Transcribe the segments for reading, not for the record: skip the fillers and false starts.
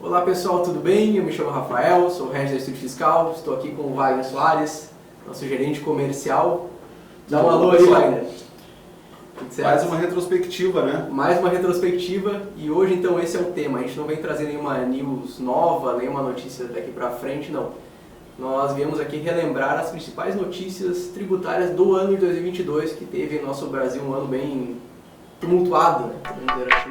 Olá pessoal, tudo bem? Eu me chamo Rafael, sou o Regis da Estúdio Fiscal, estou aqui com o Wagner Soares, nosso gerente comercial. Dá um alô aí, Wagner. Mais uma retrospectiva, né? Mais uma retrospectiva e hoje então esse é o tema. A gente não vem trazer nenhuma news nova, nenhuma notícia daqui pra frente, não. Nós viemos aqui relembrar as principais notícias tributárias do ano de 2022, que teve em nosso Brasil um ano bem tumultuado, né? Vamos dizer assim.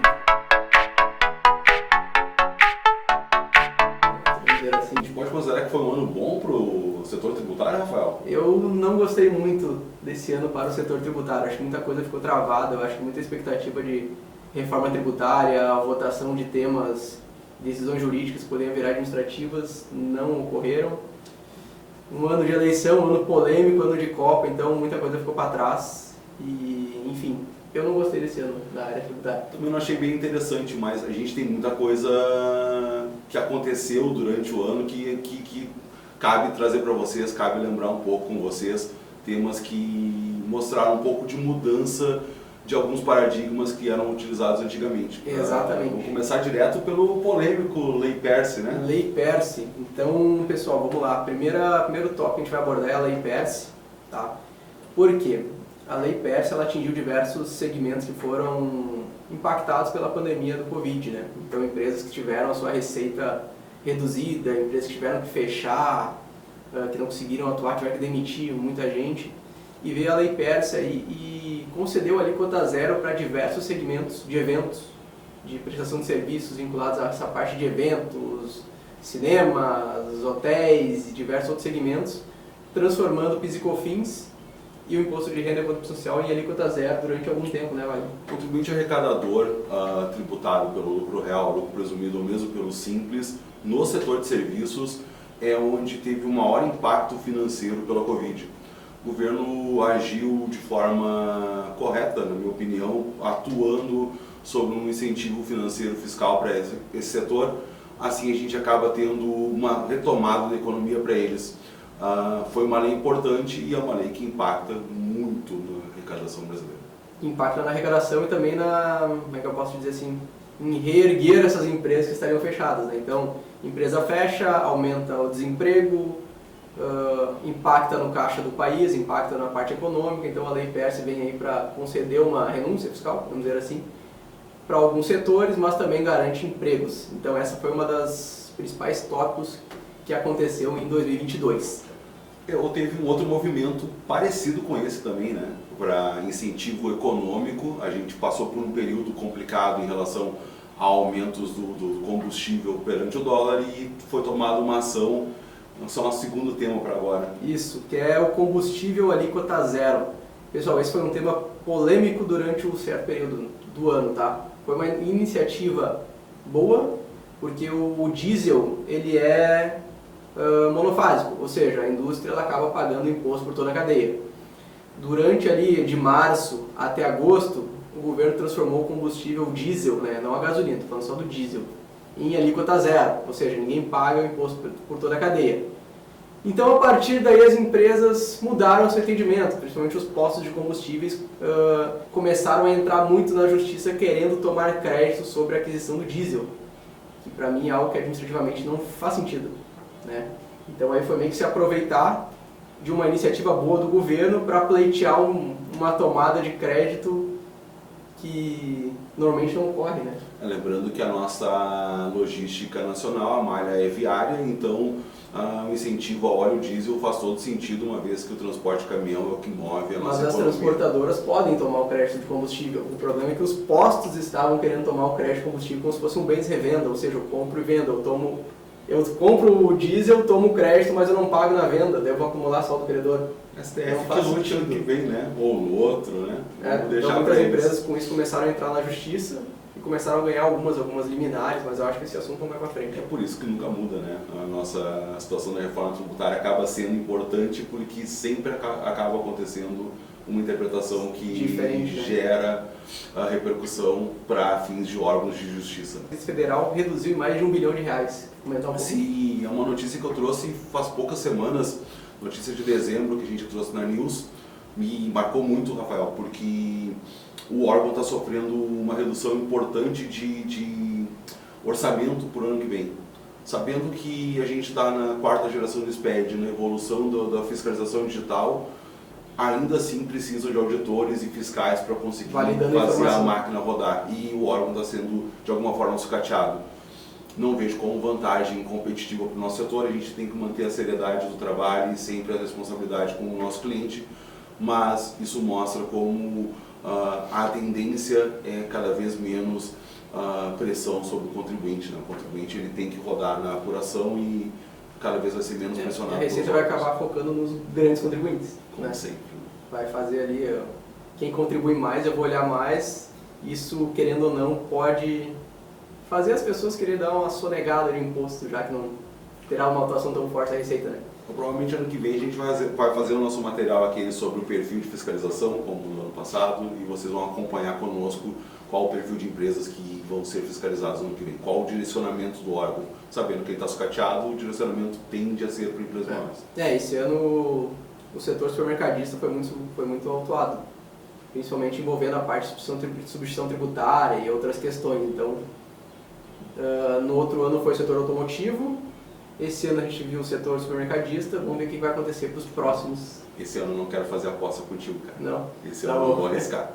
A gente pode considerar que foi um ano bom para o setor tributário, Rafael? Eu não gostei muito desse ano para o setor tributário. Acho que muita coisa ficou travada, eu acho que muita expectativa de reforma tributária, a votação de temas, decisões jurídicas que poderiam virar administrativas, não ocorreram. Um ano de eleição, um ano polêmico, um ano de Copa, então muita coisa ficou para trás e, enfim, eu não gostei desse ano da área tributária. Também não achei bem interessante, mas a gente tem muita coisa que aconteceu durante o ano que cabe trazer para vocês, cabe lembrar um pouco com vocês, temas que mostraram um pouco de mudança de alguns paradigmas que eram utilizados antigamente. Exatamente. Vou começar direto pelo polêmico Lei Perse, né? Lei Perse. Então, pessoal, vamos lá. Primeiro tópico que a gente vai abordar é a Lei Perse, tá? Por quê? A Lei Perse ela atingiu diversos segmentos que foram impactados pela pandemia do Covid, né? Então, empresas que tiveram a sua receita reduzida, empresas que tiveram que fechar, que não conseguiram atuar, tiveram que demitir muita gente. E veio a Lei Perse aí e concedeu alíquota zero para diversos segmentos de eventos, de prestação de serviços vinculados a essa parte de eventos, cinemas, hotéis e diversos outros segmentos, transformando o PIS e COFINS e o Imposto de Renda e Contribuição Social em alíquota zero durante algum tempo, né, Wagner? O contribuinte arrecadador tributado pelo lucro real, lucro presumido ou mesmo pelo simples, no setor de serviços é onde teve o maior impacto financeiro pela Covid. O governo agiu de forma correta, na minha opinião, atuando sobre um incentivo financeiro fiscal para esse setor. Assim a gente acaba tendo uma retomada da economia para eles. Foi uma lei importante e é uma lei que impacta muito na arrecadação brasileira. Impacta na arrecadação e também como é que eu posso dizer assim, em reerguer essas empresas que estariam fechadas, né? Então, empresa fecha, aumenta o desemprego, impacta no caixa do país, impacta na parte econômica, então a Lei Perse vem aí para conceder uma renúncia fiscal, vamos dizer assim, para alguns setores, mas também garante empregos. Então essa foi uma das principais tópicos que aconteceu em 2022. Ou teve um outro movimento parecido com esse também, né? Para incentivo econômico, a gente passou por um período complicado em relação a aumentos do combustível perante o dólar e foi tomada uma ação. Só nosso segundo tema para agora. Isso, que é o combustível alíquota zero. Pessoal, esse foi um tema polêmico durante um certo período do ano, tá? Foi uma iniciativa boa, porque o diesel, ele é monofásico, ou seja, a indústria ela acaba pagando imposto por toda a cadeia. Durante ali de março até agosto, o governo transformou o combustível diesel, né, não a gasolina, estou falando só do diesel, em alíquota zero, ou seja, ninguém paga o imposto por toda a cadeia. Então, a partir daí, as empresas mudaram seu entendimento, principalmente os postos de combustíveis começaram a entrar muito na justiça querendo tomar crédito sobre a aquisição do diesel, que para mim é algo que administrativamente não faz sentido, né? Então, aí foi meio que se aproveitar de uma iniciativa boa do governo para pleitear uma tomada de crédito que normalmente não ocorre, né? Lembrando que a nossa logística nacional, a malha é viária, então o incentivo ao óleo diesel faz todo sentido, uma vez que o transporte de caminhão é o que move a nossa economia. Mas as transportadoras podem tomar o crédito de combustível. O problema é que os postos estavam querendo tomar o crédito de combustível como se fosse um bens revenda, ou seja, eu compro e vendo, eu compro o diesel, tomo o crédito, mas eu não pago na venda, devo acumular saldo credor. STF que lute ano que vem, né? Ou no outro, né? Então muitas empresas com isso começaram a entrar na justiça e começaram a ganhar algumas liminares, mas eu acho que esse assunto não vai para frente. É por isso que nunca muda, né? A nossa situação da reforma tributária acaba sendo importante porque sempre acaba acontecendo uma interpretação que diferente, né? Gera a repercussão para fins de órgãos de justiça. O federal reduziu em mais de R$1 bilhão. Comentar um pouco? Sim, é uma notícia que eu trouxe faz poucas semanas, notícia de dezembro que a gente trouxe na News, me marcou muito, Rafael, porque o órgão está sofrendo uma redução importante de orçamento para o ano que vem. Sabendo que a gente está na 4ª geração do SPED, na evolução da fiscalização digital, ainda assim precisa de auditores e fiscais para conseguir fazer a máquina rodar. E o órgão está sendo, de alguma forma, sucateado. Não vejo como vantagem competitiva para o nosso setor. A gente tem que manter a seriedade do trabalho e sempre a responsabilidade com o nosso cliente, mas isso mostra como a tendência é cada vez menos pressão sobre o contribuinte, né? O contribuinte ele tem que rodar na apuração e cada vez vai ser menos pressionado. A Receita vai acabar focando nos grandes contribuintes. Como né? sempre. Vai fazer ali, quem contribui mais, eu vou olhar mais. Isso, querendo ou não, pode fazer as pessoas querer dar uma sonegada de imposto, já que não terá uma atuação tão forte da Receita, né? Então, provavelmente ano que vem a gente vai fazer o nosso material aqui sobre o perfil de fiscalização, como no ano passado, e vocês vão acompanhar conosco qual o perfil de empresas que vão ser fiscalizadas no ano que vem, qual o direcionamento do órgão. Sabendo que ele está sucateado, o direcionamento tende a ser para empresas maiores. Esse ano o setor supermercadista foi muito autuado, principalmente envolvendo a parte de substituição tributária e outras questões. Então, no outro ano foi o setor automotivo, esse ano a gente viu o setor supermercadista, vamos ver o que vai acontecer para os próximos. Esse ano eu não quero fazer aposta contigo, cara. Não? Esse ano eu não vou arriscar.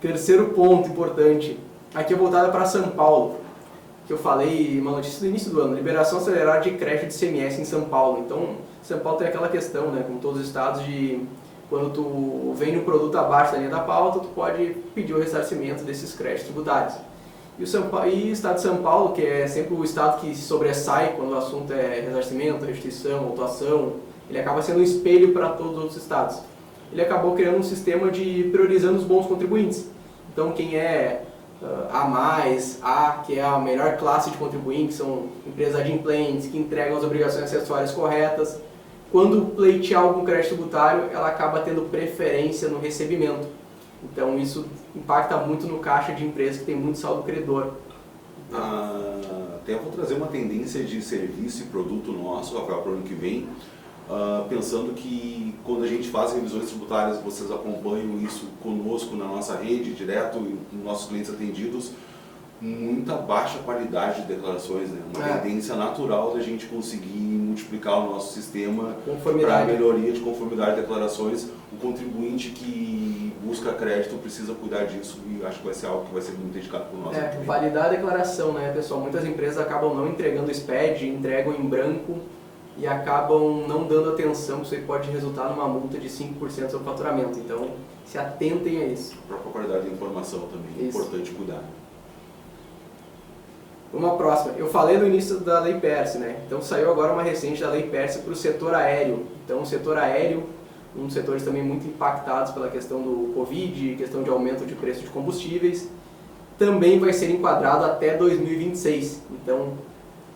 Terceiro ponto importante, aqui é voltada para São Paulo, que eu falei, uma notícia do início do ano, liberação acelerada de crédito de ICMS em São Paulo. Então, São Paulo tem aquela questão, né, como todos os estados, de quando tu vende um produto abaixo da linha da pauta, tu pode pedir o ressarcimento desses créditos tributários. E o estado de São Paulo, que é sempre o estado que se sobressai quando o assunto é ressarcimento, restituição, autuação, ele acaba sendo um espelho para todos os outros estados. Ele acabou criando um sistema de priorizando os bons contribuintes. Então, quem é A+, que é a melhor classe de contribuintes, são empresas adimplentes, que entregam as obrigações acessórias corretas. Quando pleitear algum crédito tributário, ela acaba tendo preferência no recebimento. Então, isso impacta muito no caixa de empresas que tem muito saldo credor. Até vou trazer uma tendência de serviço e produto nosso, Rafael, para o ano que vem. Pensando que quando a gente faz revisões tributárias, vocês acompanham isso conosco na nossa rede, direto, nos nossos clientes atendidos, muita baixa qualidade de declarações, né? Uma tendência natural da gente conseguir multiplicar o nosso sistema para a melhoria de conformidade de declarações. O contribuinte que busca crédito precisa cuidar disso e acho que vai ser algo que vai ser muito dedicado para o nosso. Validar a declaração, né, pessoal? Muitas empresas acabam não entregando o SPED, entregam em branco e acabam não dando atenção, isso aí pode resultar numa multa de 5% do seu faturamento. Então, se atentem a isso. A própria qualidade da informação também é importante cuidar. Uma próxima. Eu falei no início da Lei PERSE, né? Então, saiu agora uma recente da Lei PERSE para o setor aéreo. Então, o setor aéreo, um dos setores também muito impactados pela questão do Covid, questão de aumento de preço de combustíveis, também vai ser enquadrado até 2026. Então,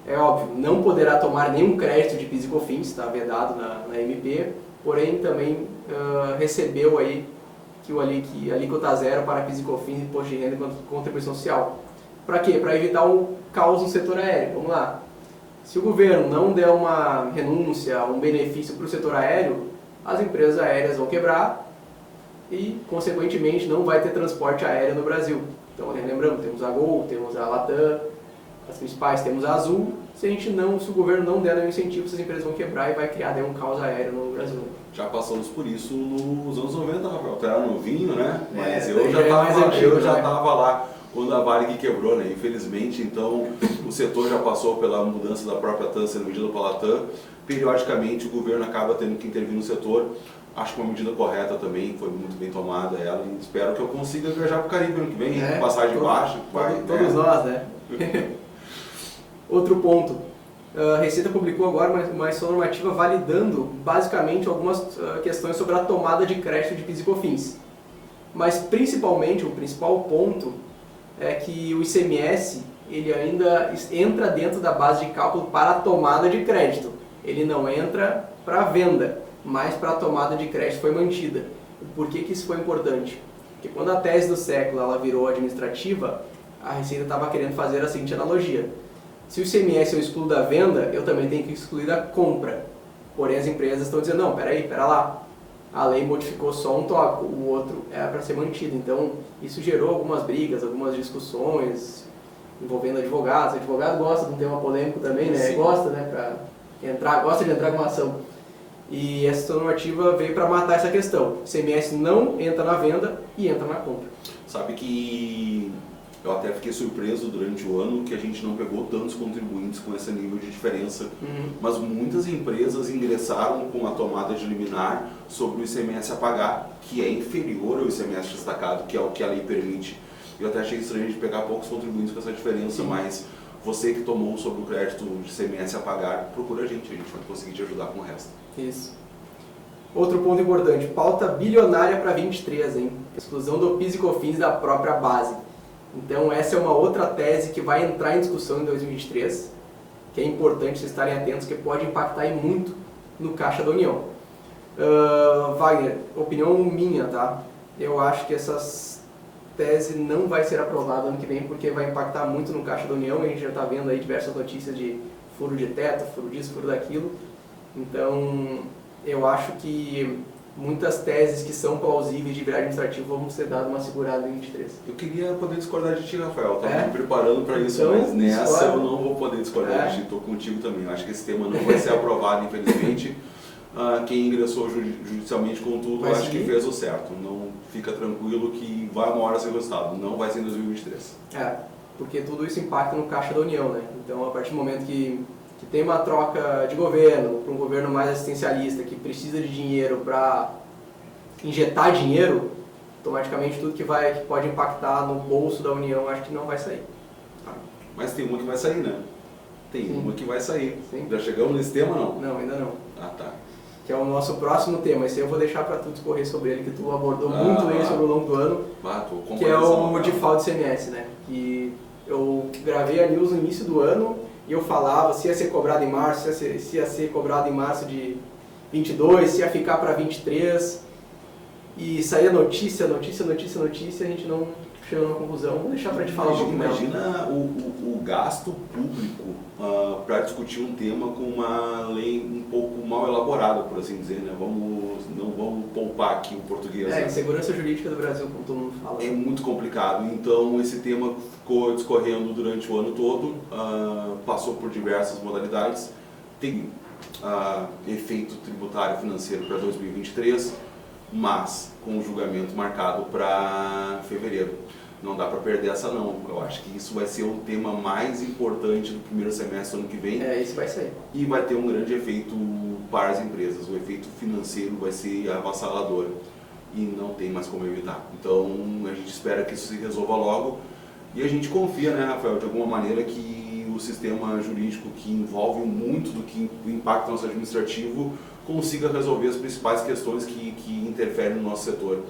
é óbvio, não poderá tomar nenhum crédito de PIS e COFINS, está vedado na MP, porém também recebeu aí que a alíquota zero para PIS e COFINS, imposto de renda e contribuição social. Para quê? Para evitar o caos no setor aéreo. Vamos lá. Se o governo não der uma renúncia, um benefício para o setor aéreo, as empresas aéreas vão quebrar e, consequentemente, não vai ter transporte aéreo no Brasil. Então, lembrando, temos a Gol, temos a Latam, as principais, temos a Azul. Se o governo não der nenhum incentivo, essas empresas vão quebrar e vai criar um caos aéreo no Brasil. Já passamos por isso nos anos 90, Rafael. Tu era novinho, né? Mas eu já estava lá quando a Varig quebrou, né? Infelizmente, então, o setor já passou pela mudança da própria TAM sendo medida pela Latam. Periodicamente, o governo acaba tendo que intervir no setor. Acho que uma medida correta também, foi muito bem tomada ela, e espero que eu consiga viajar para o Caribe ano que vem, com passagem baixa. Todos nós, né? Outro ponto, a Receita publicou agora uma ação normativa validando basicamente algumas questões sobre a tomada de crédito de PIS e COFINS. Mas principalmente, o principal ponto é que o ICMS ele ainda entra dentro da base de cálculo para a tomada de crédito. Ele não entra para a venda, mas para a tomada de crédito foi mantida. Por que isso foi importante? Porque quando a tese do século ela virou administrativa, a Receita estava querendo fazer a seguinte analogia. Se o ICMS eu excluo da venda, eu também tenho que excluir da compra. Porém, as empresas estão dizendo, não, pera lá. A lei modificou só um tópico, o outro é para ser mantido. Então, isso gerou algumas brigas, algumas discussões. envolvendo advogados. O advogado gosta de um tema polêmico também, né? Sim. Gosta, né? Gosta de entrar com uma ação. E essa normativa veio para matar essa questão. O ICMS não entra na venda e entra na compra. Sabe que eu até fiquei surpreso durante o ano que a gente não pegou tantos contribuintes com esse nível de diferença, mas muitas empresas ingressaram com a tomada de liminar sobre o ICMS a pagar, que é inferior ao ICMS destacado, que é o que a lei permite. Eu até achei estranho de pegar poucos contribuintes com essa diferença, mas você que tomou sobre o crédito de ICMS a pagar, procura a gente vai conseguir te ajudar com o resto. Isso. Outro ponto importante, pauta bilionária para 23, hein? Exclusão do PIS e COFINS da própria base. Então essa é uma outra tese que vai entrar em discussão em 2023, que é importante vocês estarem atentos, que pode impactar muito no caixa da União. Wagner, opinião minha, tá? Eu acho que essa tese não vai ser aprovada ano que vem, porque vai impactar muito no caixa da União, a gente já está vendo aí diversas notícias de furo de teto, furo disso, furo daquilo. Então eu acho que muitas teses que são plausíveis de virar administrativo vão ser dadas uma segurada em 23. Eu queria poder discordar de ti, Rafael. Estava me preparando para isso, então, mas nessa eu não vou poder discordar de ti. Estou contigo também. Eu acho que esse tema não vai ser aprovado, infelizmente. Quem ingressou judicialmente, contudo, acho que fez o certo. Não fica tranquilo que vai uma hora ser resultado. Não vai ser em 2023. Porque tudo isso impacta no caixa da União, né? Então, a partir do momento que tem uma troca de governo, para um governo mais assistencialista, que precisa de dinheiro para injetar dinheiro, automaticamente tudo que pode impactar no bolso da União, acho que não vai sair. Mas tem uma que vai sair, né? Tem uma que vai sair. Sim. Já chegamos nesse tema, não? Não, ainda não. Tá. Que é o nosso próximo tema. Esse eu vou deixar para tu discorrer sobre ele, que tu abordou muito ele sobre o longo do ano, que é o default CMS, né? Que eu gravei a news no início do ano e eu falava se ia ser cobrado em março, se ia ser cobrado em março de 22, se ia ficar para 23, e saía notícia, a gente não chegou a uma conclusão. Vou deixar para te falar um pouco mais. Imagina o gasto público para discutir um tema com uma lei um pouco mal elaborada, por assim dizer, né? Não vamos poupar aqui o português. Insegurança jurídica do Brasil, como todo mundo fala. É muito complicado, então esse tema ficou discorrendo durante o ano todo, passou por diversas modalidades, tem efeito tributário financeiro para 2023, mas com o julgamento marcado para fevereiro. Não dá para perder essa não. Eu acho que isso vai ser o tema mais importante do primeiro semestre do ano que vem. Isso vai sair. E vai ter um grande efeito para as empresas. O efeito financeiro vai ser avassalador e não tem mais como evitar. Então a gente espera que isso se resolva logo e a gente confia, né, Rafael, de alguma maneira que o sistema jurídico, que envolve muito do que impacta o nosso administrativo, consiga resolver as principais questões que interferem no nosso setor.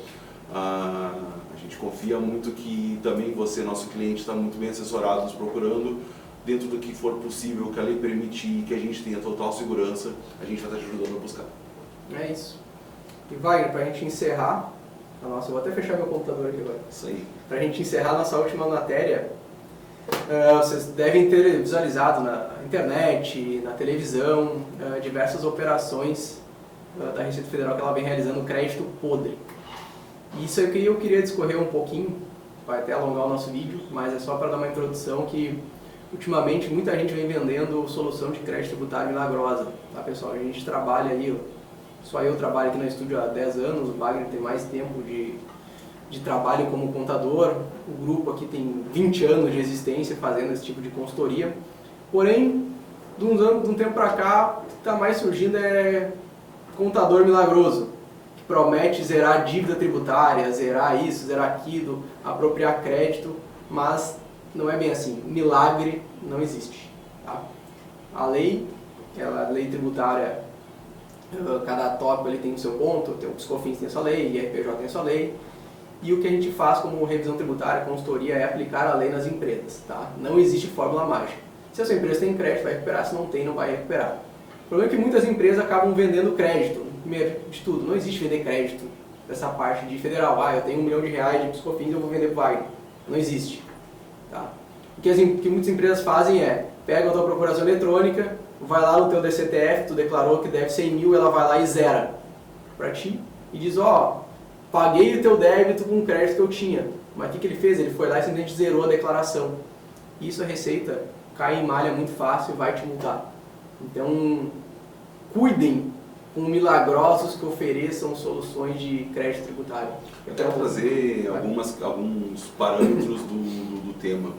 A gente confia muito que também você, nosso cliente, está muito bem assessorado, nos procurando, dentro do que for possível, que a lei permitir, que a gente tenha total segurança, a gente vai estar te ajudando a buscar. É isso. E Wagner, para a gente encerrar, eu vou até fechar meu computador aqui agora. Isso aí. Para a gente encerrar nossa última matéria, vocês devem ter visualizado na internet, na televisão, diversas operações da Receita Federal que ela vem realizando crédito podre. Isso é o que eu queria discorrer um pouquinho, vai até alongar o nosso vídeo, mas é só para dar uma introdução que ultimamente muita gente vem vendendo solução de crédito tributário milagrosa, tá pessoal? A gente trabalha aí, só eu trabalho aqui no estúdio há 10 anos, o Wagner tem mais tempo de trabalho como contador, o grupo aqui tem 20 anos de existência fazendo esse tipo de consultoria, porém, de um tempo para cá, o que está mais surgindo é contador milagroso, promete zerar a dívida tributária, zerar isso, zerar aquilo, apropriar crédito, mas não é bem assim. Milagre não existe. Tá? A lei tributária, cada tópico ele tem o seu ponto, o PIS/COFINS tem a sua lei, o IRPJ tem a sua lei, e o que a gente faz como revisão tributária, consultoria, é aplicar a lei nas empresas. Tá? Não existe fórmula mágica. Se a sua empresa tem crédito, vai recuperar, se não tem, não vai recuperar. O problema é que muitas empresas acabam vendendo crédito. Primeiro de tudo, não existe vender crédito dessa parte de federal. Eu tenho R$1 milhão de PIS/COFINS, eu vou vender para o Wagner. Não existe. Tá? O que muitas empresas fazem é, pegam a tua procuração eletrônica, vai lá no teu DCTF, tu declarou que deve 100 mil, ela vai lá e zera para ti e diz, paguei o teu débito com o crédito que eu tinha. Mas o que ele fez? Ele foi lá e simplesmente zerou a declaração. e isso a Receita cai em malha muito fácil e vai te multar. Então, cuidem com milagrosos que ofereçam soluções de crédito tributário. Eu quero trazer alguns parâmetros do tema.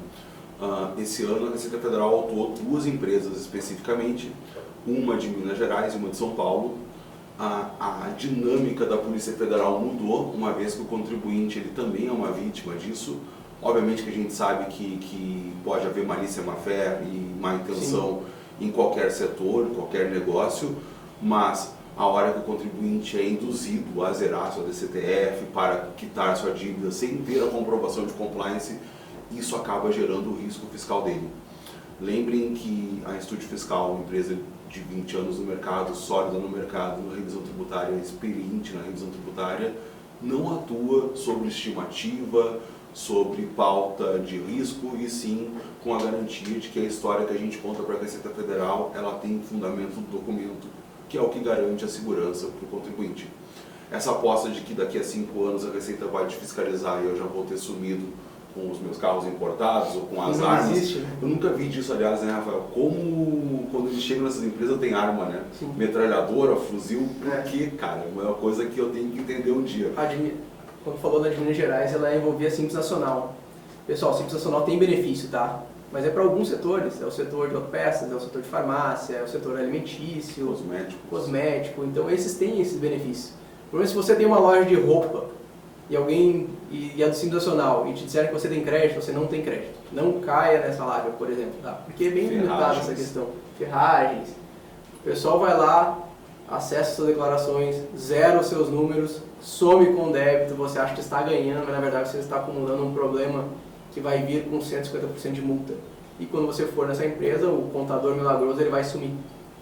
Esse ano a Receita Federal autuou 2 empresas especificamente, uma de Minas Gerais e uma de São Paulo. A dinâmica da Polícia Federal mudou, uma vez que o contribuinte ele também é uma vítima disso. Obviamente que a gente sabe que pode haver malícia, má-fé e má intenção em qualquer setor, em qualquer negócio, mas a hora que o contribuinte é induzido a zerar sua DCTF para quitar sua dívida sem ter a comprovação de compliance, isso acaba gerando o risco fiscal dele. Lembrem que a Estúdio Fiscal, uma empresa de 20 anos no mercado, sólida no mercado, na revisão tributária, experiente na revisão tributária, não atua sobre estimativa, sobre pauta de risco, e sim com a garantia de que a história que a gente conta para a Receita Federal, ela tem fundamento do documento, que é o que garante a segurança para o contribuinte. Essa aposta de que daqui a 5 anos a Receita vai te fiscalizar e eu já vou ter sumido com os meus carros importados ou com as armas. Existe, né? Eu nunca vi disso, aliás, né, Rafael? Como quando eles chegam nessas empresas tem arma, né? Sim. Metralhadora, fuzil, por quê, cara? É uma coisa que eu tenho que entender um dia. Quando falou da de Minas Gerais, ela envolvia Simples Nacional. Pessoal, Simples Nacional tem benefício, tá? Mas é para alguns setores. É o setor de autopeças, é o setor de farmácia, é o setor alimentício, cosmético. Então esses têm esses benefícios. Por exemplo, se você tem uma loja de roupa e alguém e é do Simples Nacional e te disser que você tem crédito, você não tem crédito. Não caia nessa lábia, por exemplo, tá? Porque é bem limitada essa questão. Ferragens. O pessoal vai lá, acessa suas declarações, zera os seus números, some com o débito, você acha que está ganhando, mas na verdade você está acumulando um problema que vai vir com 150% de multa. E quando você for nessa empresa, o contador milagroso ele vai sumir.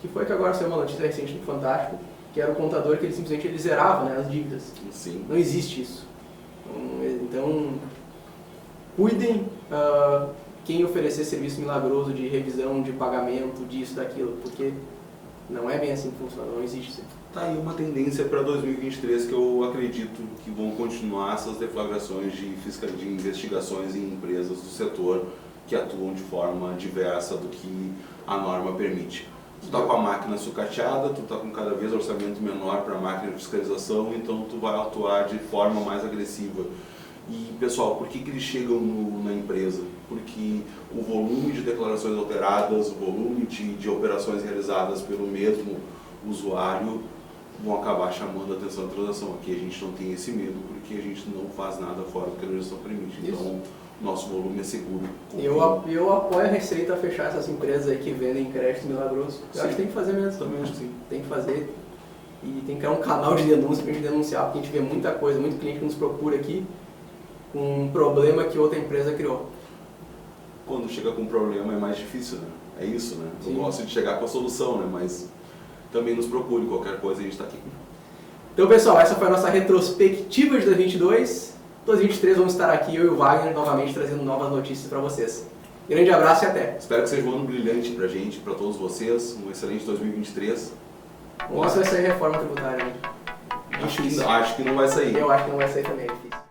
Que foi que agora saiu uma notícia recente no Fantástico, que era o contador que ele simplesmente zerava, né, as dívidas. Sim. Não existe isso. Então, cuidem quem oferecer serviço milagroso de revisão, de pagamento, disso, daquilo, porque não é bem assim que funciona, não existe isso. Tá aí uma tendência para 2023 que eu acredito que vão continuar essas deflagrações de investigações em empresas do setor que atuam de forma diversa do que a norma permite. Tu tá com a máquina sucateada, tu tá com cada vez orçamento menor para a máquina de fiscalização, então tu vai atuar de forma mais agressiva. E pessoal, por que eles chegam na empresa? Porque o volume de declarações alteradas, o volume de operações realizadas pelo mesmo usuário vão acabar chamando a atenção da transação. Aqui a gente não tem esse medo porque a gente não faz nada fora do que a legislação permite. Então, nosso volume é seguro. Eu apoio a Receita a fechar essas empresas aí que vendem crédito milagroso. Eu acho que tem que fazer mesmo. Também acho que sim. Tem que fazer e tem que criar um canal de denúncia para a gente denunciar, porque a gente vê muita coisa, muito cliente que nos procura aqui com um problema que outra empresa criou. Quando chega com um problema é mais difícil, né? É isso, né? Eu gosto de chegar com a solução, né? Mas também nos procure, qualquer coisa a gente está aqui. Então pessoal, essa foi a nossa retrospectiva de 2022. 2023 vamos estar aqui, eu e o Wagner, novamente trazendo novas notícias para vocês. Grande abraço e até! Espero que seja um ano brilhante pra gente, pra todos vocês, um excelente 2023. Vamos ver se vai sair reforma tributária, né? Acho que não vai sair. Eu acho que não vai sair também, é difícil.